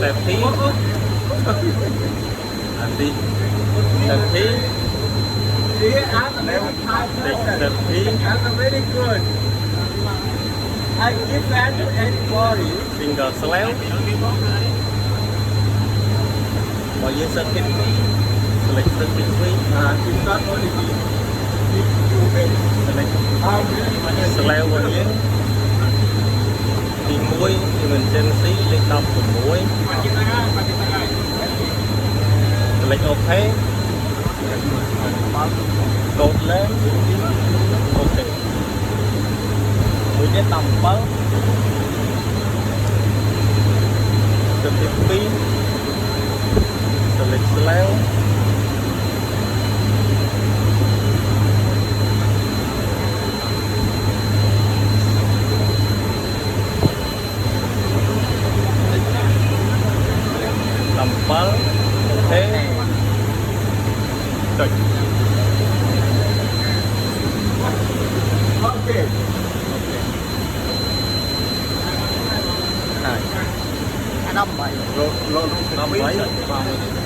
Safety. Anti. Safety. I'm a very high person. Safety. I'm a very good. I give that to anybody. Finger slap. Or you circuit free. Select circuit free. It's not only me. It's you many. Select I'm really slap của you. Thì mũi emergency lên đọc của mũi. Select OK. Code lên. OK. Mũi đến tầm bớt. Circuit free. Select slap. Tampal, OK, rồi, okay. hai, Năm bảy. năm bảy.